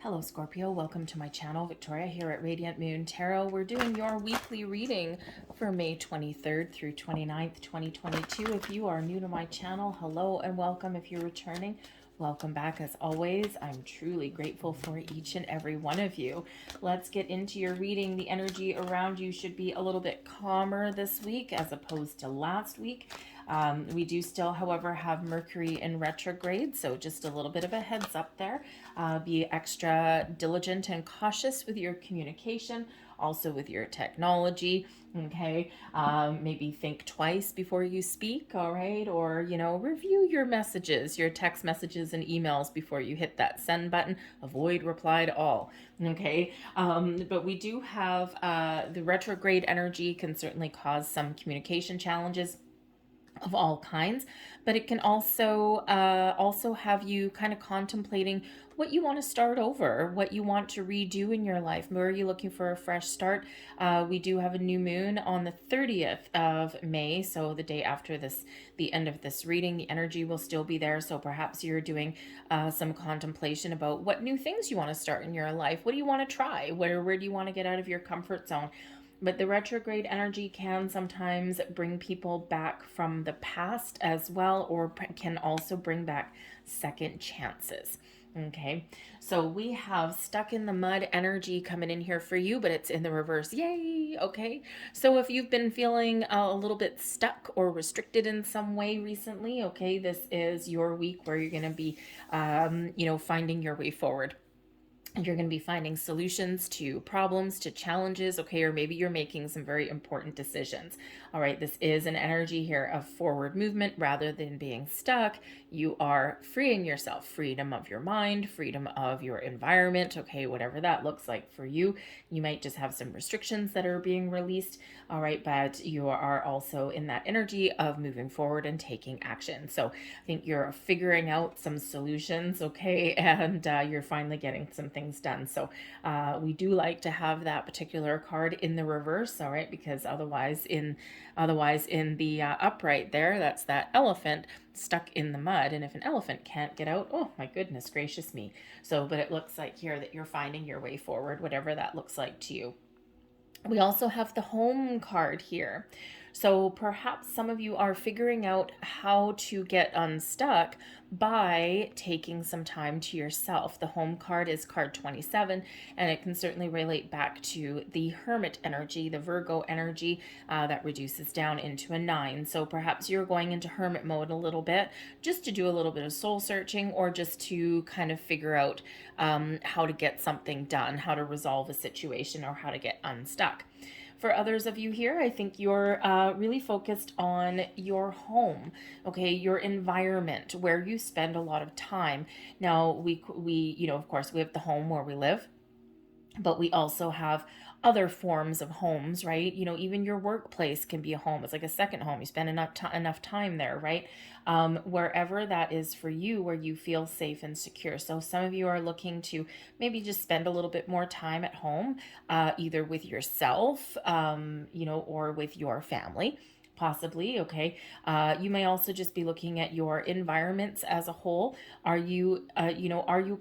Hello Scorpio, welcome to my channel. Victoria here at Radiant Moon Tarot. We're doing your weekly reading for May 23rd through 29th, 2022. If you are new to my channel, hello and welcome. If you're returning, welcome back. As always, I'm truly grateful for each and every one of you. Let's get into your reading. The energy around you should be a little bit calmer this week as opposed to last week. We do still, however, have Mercury in retrograde, so just a little bit of a heads up there. Be extra diligent and cautious with your communication, also with your technology, okay? Maybe think twice before you speak, all right? Or, review your messages, your text messages and emails before you hit that send button. Avoid reply to all, okay? But we do have the retrograde energy can certainly cause some communication challenges of all kinds, but it can also have you kind of contemplating what you want to start over, what you want to redo in your life. Where are you looking for a fresh start? We do have a new moon on the 30th of May, so the day after the end of this reading. The energy will still be there, so perhaps you're doing some contemplation about what new things you want to start in your life. What do you want to try? Where do you want to get out of your comfort zone? But the retrograde energy can sometimes bring people back from the past as well, or can also bring back second chances. Okay, so we have stuck in the mud energy coming in here for you, but it's in the reverse. Yay! Okay, so if you've been feeling a little bit stuck or restricted in some way recently, okay, this is your week where you're going to be, finding your way forward. You're going to be finding solutions to problems, to challenges, okay, or maybe you're making some very important decisions. All right, this is an energy here of forward movement rather than being stuck. You are freeing yourself, freedom of your mind, freedom of your environment, okay, whatever that looks like for you. You might just have some restrictions that are being released, all right, but you are also in that energy of moving forward and taking action. So I think you're figuring out some solutions, okay, and you're finally getting some things done. So we do like to have that particular card in the reverse, all right, because otherwise in the upright there, that's that elephant stuck in the mud, and if an elephant can't get out, oh my goodness gracious me. So but it looks like here that you're finding your way forward, whatever that looks like to you. We also have the home card here. So perhaps some of you are figuring out how to get unstuck by taking some time to yourself. The home card is card 27, and it can certainly relate back to the Hermit energy, the Virgo energy that reduces down into a 9. So perhaps you're going into Hermit mode a little bit just to do a little bit of soul searching, or just to kind of figure out how to get something done, how to resolve a situation, or how to get unstuck. For others of you here, I think you're really focused on your home, okay, your environment, where you spend a lot of time. Now, we of course, we have the home where we live, but we also have other forms of homes, right? Even your workplace can be a home. It's like a second home. You spend enough time there, right? Wherever that is for you, where you feel safe and secure. So some of you are looking to maybe just spend a little bit more time at home, either with yourself, or with your family. Possibly, okay. You may also just be looking at your environments as a whole. Are you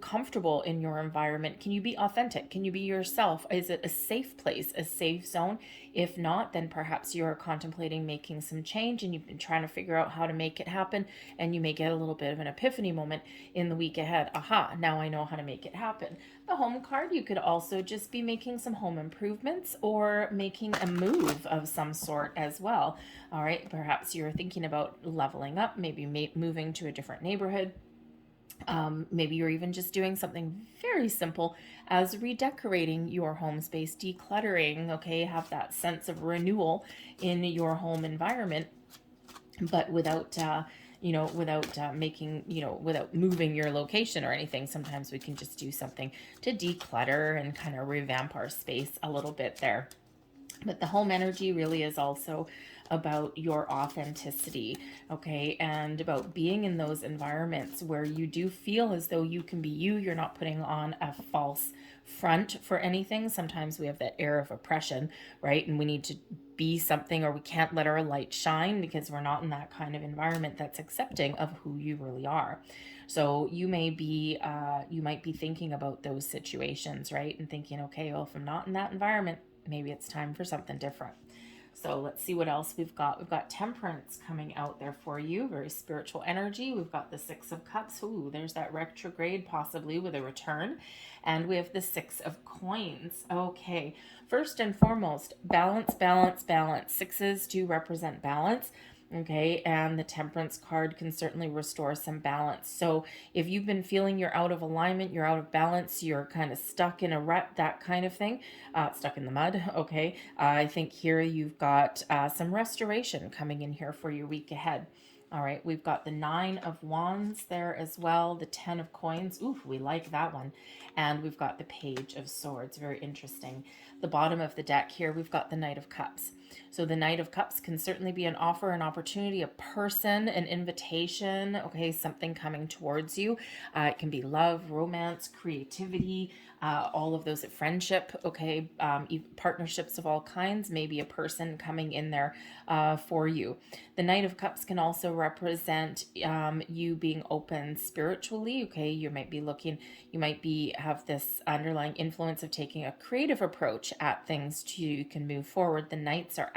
comfortable in your environment? Can you be authentic? Can you be yourself? Is it a safe place, a safe zone? If not, then perhaps you're contemplating making some change, and you've been trying to figure out how to make it happen, and you may get a little bit of an epiphany moment in the week ahead. Aha, now I know how to make it happen. The home card, you could also just be making some home improvements or making a move of some sort as well. All right, perhaps you're thinking about leveling up, maybe moving to a different neighborhood. Maybe you're even just doing something very simple as redecorating your home space, decluttering, okay, have that sense of renewal in your home environment, but without without moving your location or anything. Sometimes we can just do something to declutter and kind of revamp our space a little bit there. But the home energy really is also about your authenticity, okay, and about being in those environments where you do feel as though you can be you. You're not putting on a false front for anything. Sometimes we have that air of oppression, right? And we need to be something, or we can't let our light shine because we're not in that kind of environment that's accepting of who you really are. So you might be thinking about those situations, right? And thinking, okay, well, if I'm not in that environment, maybe it's time for something different. So let's see what else we've got. We've got Temperance coming out there for you. Very spiritual energy. We've got the Six of Cups. Ooh, there's that retrograde possibly with a return. And we have the Six of Coins. Okay. First and foremost, balance, balance, balance. Sixes do represent balance. Okay, and the Temperance card can certainly restore some balance. So if you've been feeling you're out of alignment, you're out of balance, you're kind of stuck in a rut, that kind of thing, stuck in the mud, okay, I think here you've got some restoration coming in here for your week ahead. All right, we've got the Nine of Wands there as well, the Ten of Coins. Ooh, we like that one. And we've got the Page of Swords. Very interesting. The bottom of the deck here, we've got the Knight of Cups. So the Knight of Cups can certainly be an offer, an opportunity, a person, an invitation, okay, something coming towards you. It can be love, romance, creativity, all of those, friendship, okay, partnerships of all kinds, maybe a person coming in there for you. The Knight of Cups can also represent you being open spiritually, okay, you might have this underlying influence of taking a creative approach at things you can move forward. The Knights are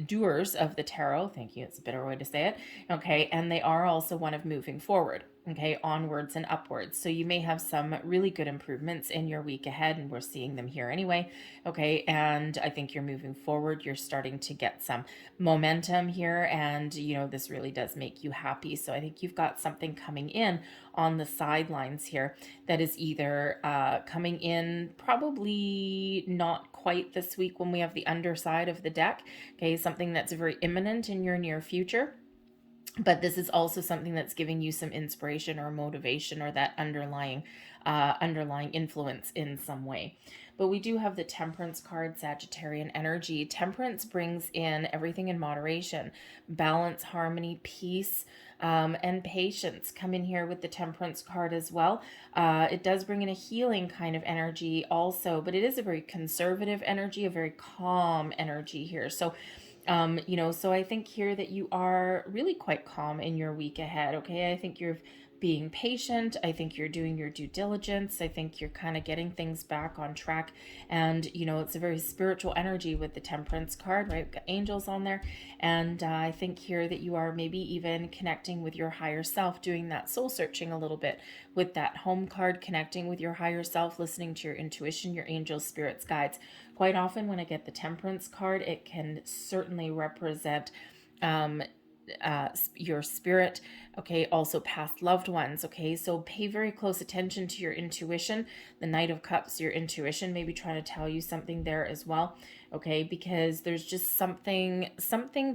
doers of the tarot. Thank you. It's a better way to say it. Okay. And they are also one of moving forward. Okay. Onwards and upwards. So you may have some really good improvements in your week ahead, and we're seeing them here anyway. Okay. And I think you're moving forward. You're starting to get some momentum here. And, this really does make you happy. So I think you've got something coming in on the sidelines here that is either coming in, probably not quite this week when we have the underside of the deck, okay, something that's very imminent in your near future. But this is also something that's giving you some inspiration or motivation, or that underlying influence in some way. But we do have the Temperance card, Sagittarian energy. Temperance brings in everything in moderation, balance, harmony, peace, and patience come in here with the Temperance card as well. It does bring in a healing kind of energy also, but it is a very conservative energy, a very calm energy here. So so I think here that you are really quite calm in your week ahead. Okay. I think you're being patient. I think you're doing your due diligence. I think you're kind of getting things back on track. And, it's a very spiritual energy with the Temperance card, right? We've got angels on there. And I think here that you are maybe even connecting with your higher self, doing that soul searching a little bit with that Home card, connecting with your higher self, listening to your intuition, your angels, spirits, guides. Quite often when I get the Temperance card, it can certainly represent your spirit, okay, also past loved ones, okay, so pay very close attention to your intuition. The Knight of Cups, your intuition maybe trying to tell you something there as well, okay, because there's just something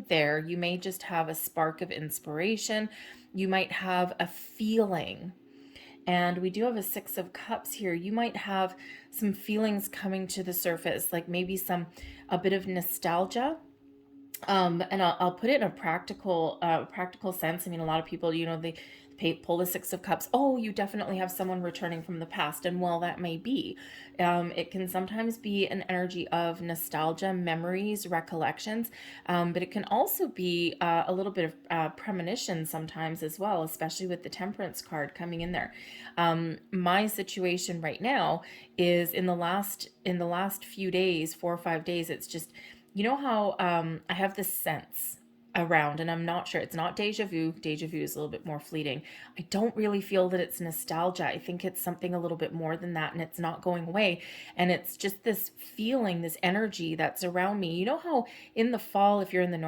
there. You may just have a spark of inspiration, you might have a feeling. And we do have a Six of Cups here. You might have some feelings coming to the surface, like maybe a bit of nostalgia. And I'll put it in a practical sense. I mean, a lot of people, they pull the Six of Cups. Oh, you definitely have someone returning from the past. And while that may be, it can sometimes be an energy of nostalgia, memories, recollections. But it can also be a little bit of premonition sometimes as well, especially with the Temperance card coming in there. My situation right now is in the last few days, 4 or 5 days, it's just, how I have this sense around, and I'm not sure, it's not deja vu. Deja vu is a little bit more fleeting. I don't really feel that it's nostalgia. I think it's something a little bit more than that, and it's not going away. And it's just this feeling, this energy that's around me. You know how in the fall, if you're in the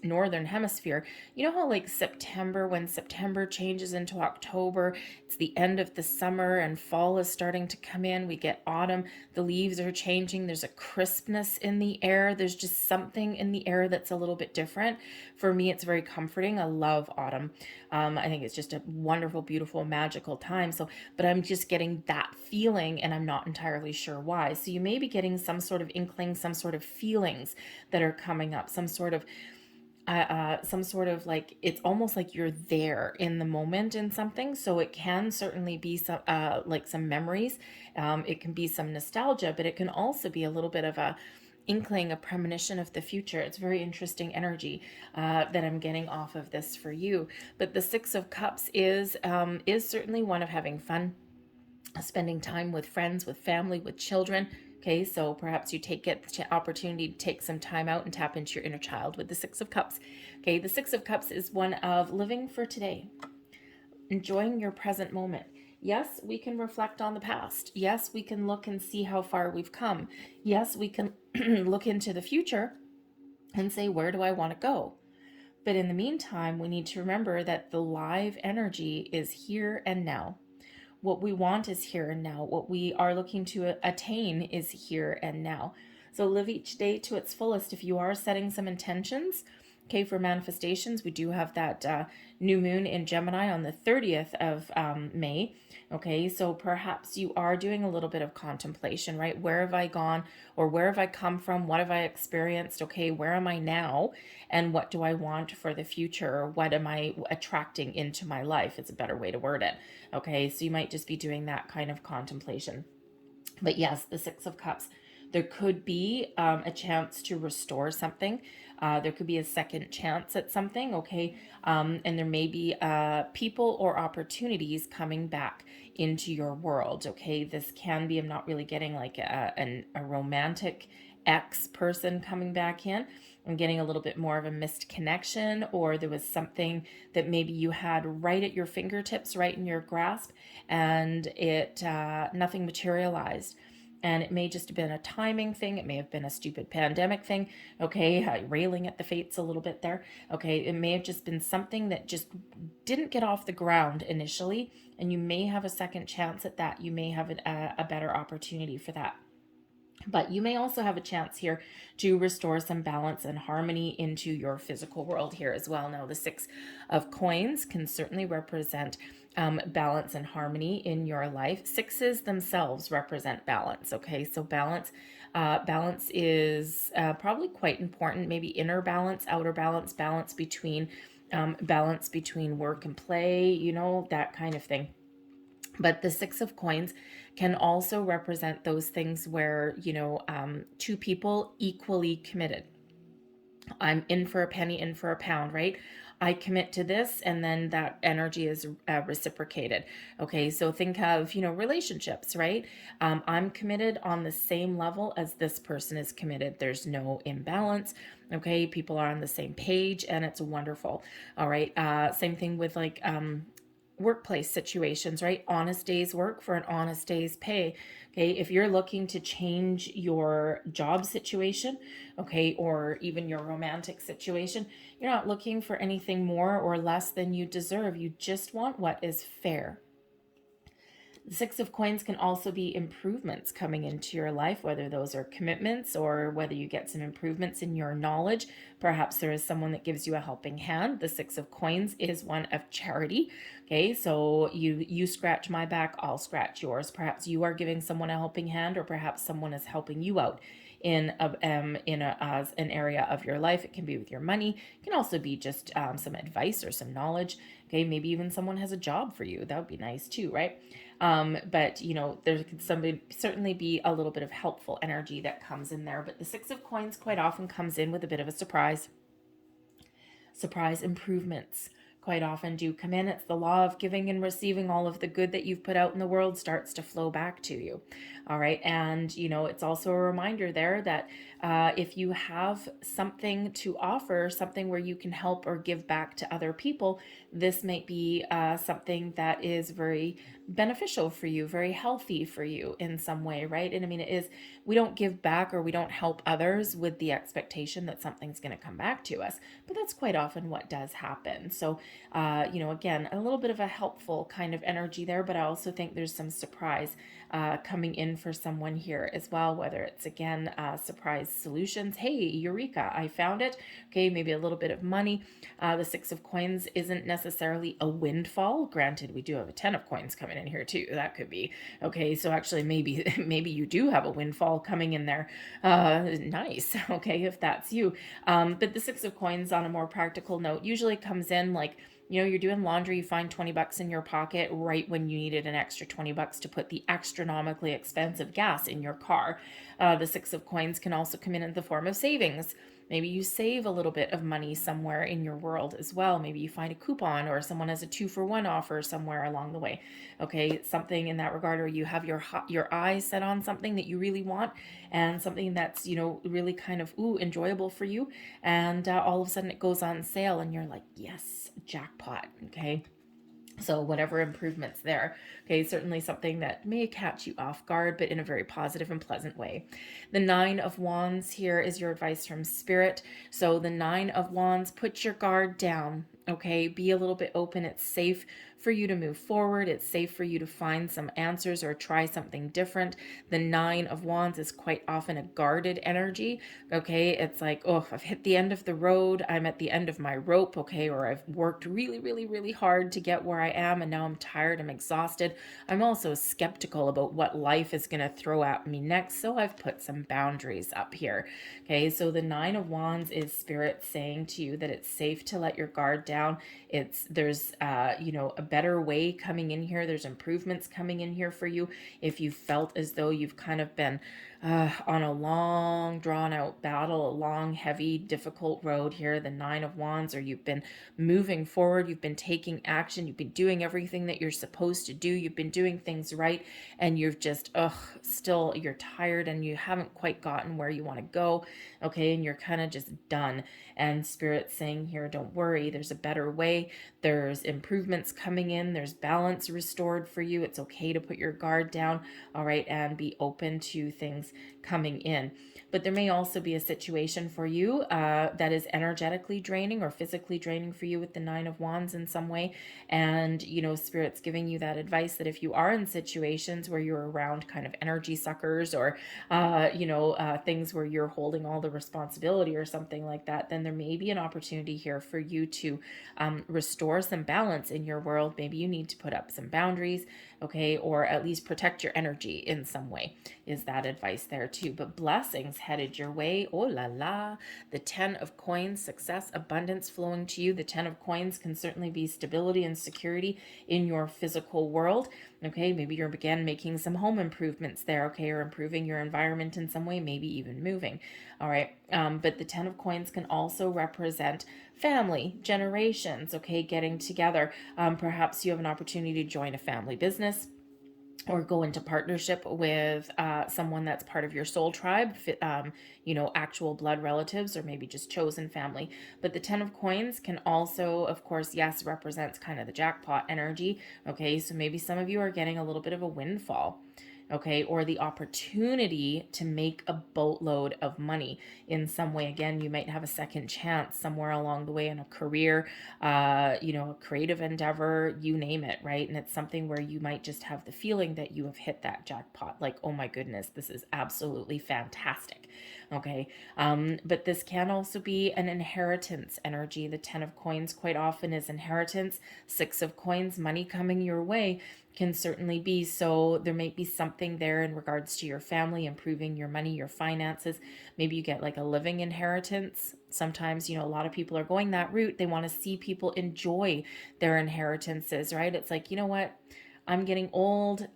northern hemisphere, you know how like September, when September changes into October, it's the end of the summer and fall is starting to come in. We get autumn, the leaves are changing. There's a crispness in the air. There's just something in the air that's that's a little bit different. For me, it's very comforting. I love autumn. I think it's just a wonderful, beautiful, magical time. So, but I'm just getting that feeling and I'm not entirely sure why. So you may be getting some sort of inkling, some sort of feelings that are coming up, some sort of like, it's almost like you're there in the moment in something. So it can certainly be some like some memories. It can be some nostalgia, but it can also be a little bit of a inkling, a premonition of the future. It's very interesting energy that I'm getting off of this for you. But the Six of Cups is certainly one of having fun, spending time with friends, with family, with children. Okay, so perhaps you get the opportunity to take some time out and tap into your inner child with the Six of Cups. Okay, the Six of Cups is one of living for today, enjoying your present moment. Yes, we can reflect on the past. Yes, we can look and see how far we've come. Yes, we can look into the future and say, where do I want to go? But in the meantime, we need to remember that the live energy is here and now. What we want is here and now. What we are looking to attain is here and now. So live each day to its fullest. If you are setting some intentions, okay, for manifestations, we do have that new moon in Gemini on the 30th of May. Okay, so perhaps you are doing a little bit of contemplation, right? Where have I gone, or where have I come from? What have I experienced? Okay, where am I now? And what do I want for the future? Or what am I attracting into my life? It's a better way to word it. Okay, so you might just be doing that kind of contemplation. But yes, the Six of Cups. There could be a chance to restore something. There could be a second chance at something, okay? And there may be people or opportunities coming back into your world, okay? This can be, I'm not really getting like a romantic ex person coming back in. I'm getting a little bit more of a missed connection, or there was something that maybe you had right at your fingertips, right in your grasp, and it nothing materialized. And it may just have been a timing thing. It may have been a stupid pandemic thing. Okay, railing at the fates a little bit there. Okay, it may have just been something that just didn't get off the ground initially, and you may have a second chance at that. You may have a better opportunity for that. But you may also have a chance here to restore some balance and harmony into your physical world here as well. Now, the Six of Coins can certainly represent balance and harmony in your life. Sixes themselves represent balance. Okay, so balance is probably quite important. Maybe inner balance, outer balance, balance between work and play. That kind of thing. But the Six of Coins can also represent those things where, two people equally committed. I'm in for a penny, in for a pound, right? I commit to this, and then that energy is reciprocated. Okay, so think of, relationships, right? I'm committed on the same level as this person is committed. There's no imbalance. Okay, people are on the same page, and it's wonderful. All right, same thing with like workplace situations, right? Honest day's work for an honest day's pay. Okay, if you're looking to change your job situation, okay, or even your romantic situation, you're not looking for anything more or less than you deserve. You just want what is fair. The Six of Coins can also be improvements coming into your life, whether those are commitments or whether you get some improvements in your knowledge. Perhaps there is someone that gives you a helping hand. The Six of Coins is one of charity. Okay, so you scratch my back, I'll scratch yours. Perhaps you are giving someone a helping hand, or perhaps someone is helping you out in an area of your life. It can be with your money. It can also be just some advice or some knowledge. Okay, maybe even someone has a job for you. That would be nice too, right? But there could certainly be a little bit of helpful energy that comes in there. But the Six of Coins quite often comes in with a bit of a surprise. Surprise improvements quite often do come in. It's the law of giving and receiving. All of the good that you've put out in the world starts to flow back to you. All right. And, it's also a reminder there that if you have something to offer, something where you can help or give back to other people, this might be something that is very beneficial for you, very healthy for you in some way, right? And I mean, we don't give back or we don't help others with the expectation that something's going to come back to us, but that's quite often what does happen. So, again, a little bit of a helpful kind of energy there, but I also think there's some surprise coming in for someone here as well, whether it's, again, surprise solutions. Hey, Eureka, I found it. Okay, maybe a little bit of money. The Six of Coins isn't necessarily a windfall. Granted, we do have a 10 of Coins coming in here too. That could be, okay, so actually maybe you do have a windfall coming in there. Nice, okay, if that's you. But the Six of Coins, on a more practical note, usually comes in like, you're doing laundry, you find 20 bucks in your pocket right when you needed an extra 20 bucks to put the astronomically expensive gas in your car. The Six of Coins can also come in the form of savings. Maybe you save a little bit of money somewhere in your world as well. Maybe you find a coupon, or someone has a 2-for-1 offer somewhere along the way. Okay, something in that regard, or you have your eyes set on something that you really want, and something that's, really kind of enjoyable for you, and all of a sudden it goes on sale and you're like, yes, jackpot. Okay, so whatever improvements there. Okay, certainly something that may catch you off guard, but in a very positive and pleasant way. The Nine of Wands here is your advice from Spirit. So the Nine of Wands, put your guard down. Okay, be a little bit open. It's safe for you to move forward. It's safe for you to find some answers or try something different. The Nine of Wands is quite often a guarded energy. Okay, it's like, oh, I've hit the end of the road. I'm at the end of my rope. Okay, or I've worked really, really, really hard to get where I am, and now I'm tired. I'm exhausted. I'm also skeptical about what life is going to throw at me next. So I've put some boundaries up here. Okay, so the Nine of Wands is Spirit saying to you that it's safe to let your guard down. There's a better way coming in here. There's improvements coming in here for you. If you felt as though you've kind of been on a long drawn out battle, a long, heavy, difficult road here, the Nine of Wands, or you've been moving forward, you've been taking action, you've been doing everything that you're supposed to do, you've been doing things right, and you've just, still you're tired and you haven't quite gotten where you want to go. Okay, and you're kind of just done. And Spirit's saying here, don't worry, there's a better way. There's improvements coming in. There's balance restored for you. It's okay to put your guard down, all right, and be open to things coming in. But there may also be a situation for you that is energetically draining or physically draining for you with the Nine of Wands in some way. And, Spirit's giving you that advice that if you are in situations where you're around kind of energy suckers, or, things where you're holding all the responsibility or something like that, then there may be an opportunity here for you to restore some balance in your world. Maybe you need to put up some boundaries, okay, or at least protect your energy in some way, is that advice there too. But blessings headed your way. Oh la la. The 10 of Coins, success, abundance flowing to you. The 10 of Coins can certainly be stability and security in your physical world. Okay, maybe you're again making some home improvements there, okay, or improving your environment in some way, maybe even moving. All right, but the 10 of Coins can also represent family, generations, okay, getting together. Perhaps you have an opportunity to join a family business, or go into partnership with someone that's part of your soul tribe, actual blood relatives, or maybe just chosen family. But the 10 of Coins can also, of course, yes, represents kind of the jackpot energy. Okay, so maybe some of you are getting a little bit of a windfall. Okay, or the opportunity to make a boatload of money in some way. Again, you might have a second chance somewhere along the way in a career, a creative endeavor, you name it, right? And it's something where you might just have the feeling that you have hit that jackpot, like, oh my goodness, this is absolutely fantastic. Okay, but this can also be an inheritance energy. The 10 of Coins quite often is inheritance. 6 of Coins, money coming your way, can certainly be. So there might be something there in regards to your family, improving your money, your finances. Maybe you get like a living inheritance. Sometimes, a lot of people are going that route. They want to see people enjoy their inheritances, right? It's like, you know what? I'm getting old.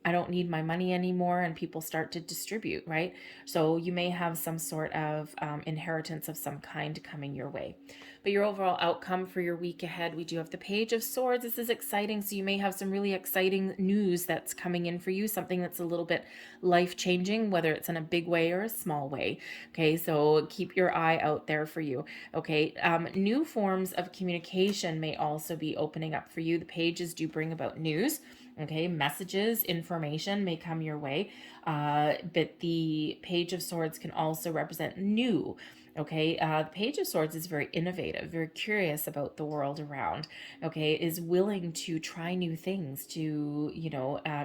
I don't need my money anymore, and people start to distribute, right? So you may have some sort of inheritance of some kind coming your way. But your overall outcome for your week ahead, we do have the Page of Swords. This is exciting. So you may have some really exciting news that's coming in for you, something that's a little bit life-changing, whether it's in a big way or a small way. Okay, so keep your eye out there for you. Okay, new forms of communication may also be opening up for you. The pages do bring about news. Okay, messages, information may come your way, but the Page of Swords can also represent new. Okay, the Page of Swords is very innovative, very curious about the world around. Okay, is willing to try new things, to,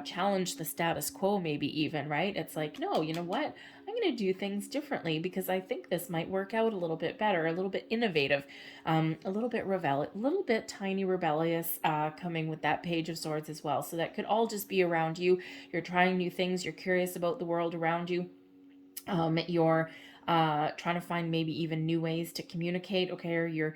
challenge the status quo, maybe even, right? It's like, no, you know what? I'm going to do things differently because I think this might work out a little bit better, a little bit innovative, a little bit a little bit tiny rebellious, coming with that Page of Swords as well. So that could all just be around you. You're trying new things. You're curious about the world around you. You're trying to find maybe even new ways to communicate, okay, or you're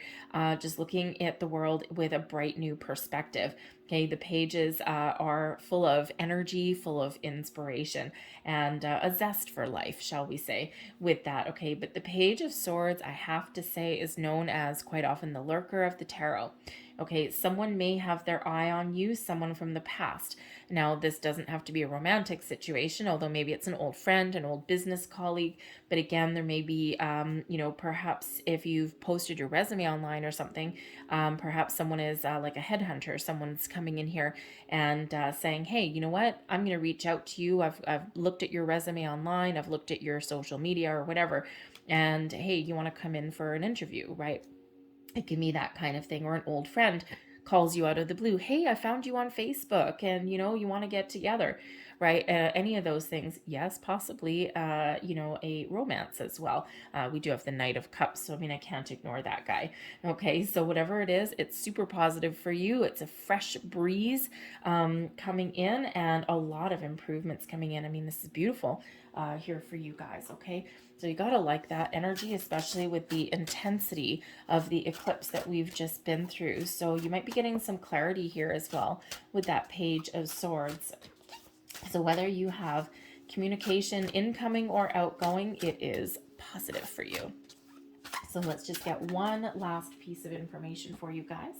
just looking at the world with a bright new perspective. Okay, the pages are full of energy, full of inspiration, and a zest for life, shall we say, with that. Okay, but the Page of Swords, I have to say, is known as quite often the lurker of the tarot. Okay, someone may have their eye on you, someone from the past. Now, this doesn't have to be a romantic situation, although maybe it's an old friend, an old business colleague. But again, there may be, perhaps if you've posted your resume online or something, perhaps someone is like a headhunter. Someone's coming in here and saying, hey, you know what? I'm going to reach out to you. I've looked at your resume online. I've looked at your social media or whatever. And hey, you want to come in for an interview, right? It can be that kind of thing. Or an old friend calls you out of the blue. Hey, I found you on Facebook and, you want to get together, right? Any of those things. Yes, possibly, a romance as well. We do have the Knight of Cups. So, I mean, I can't ignore that guy. Okay. So whatever it is, it's super positive for you. It's a fresh breeze coming in and a lot of improvements coming in. I mean, this is beautiful here for you guys. Okay. So you got to like that energy, especially with the intensity of the eclipse that we've just been through. So you might be getting some clarity here as well with that Page of Swords. So whether you have communication incoming or outgoing, it is positive for you. So let's just get one last piece of information for you guys.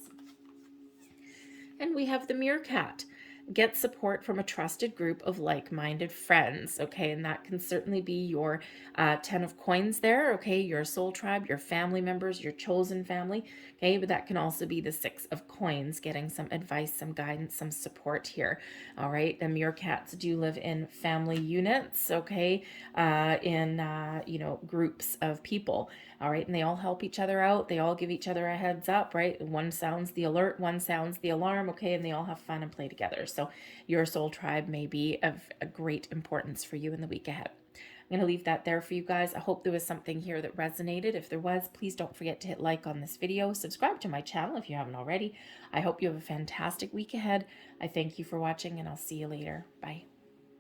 And we have the meerkat. Get support from a trusted group of like-minded friends, okay? And that can certainly be your 10 of coins there, okay? Your soul tribe, your family members, your chosen family, okay? But that can also be the 6 of coins, getting some advice, some guidance, some support here, all right? The meerkats do live in family units, okay? Groups of people, all right? And they all help each other out. They all give each other a heads up, right? One sounds the alert, one sounds the alarm, okay? And they all have fun and play together. So your soul tribe may be of a great importance for you in the week ahead. I'm going to leave that there for you guys. I hope there was something here that resonated. If there was, please don't forget to hit like on this video. Subscribe to my channel if you haven't already. I hope you have a fantastic week ahead. I thank you for watching, and I'll see you later. Bye.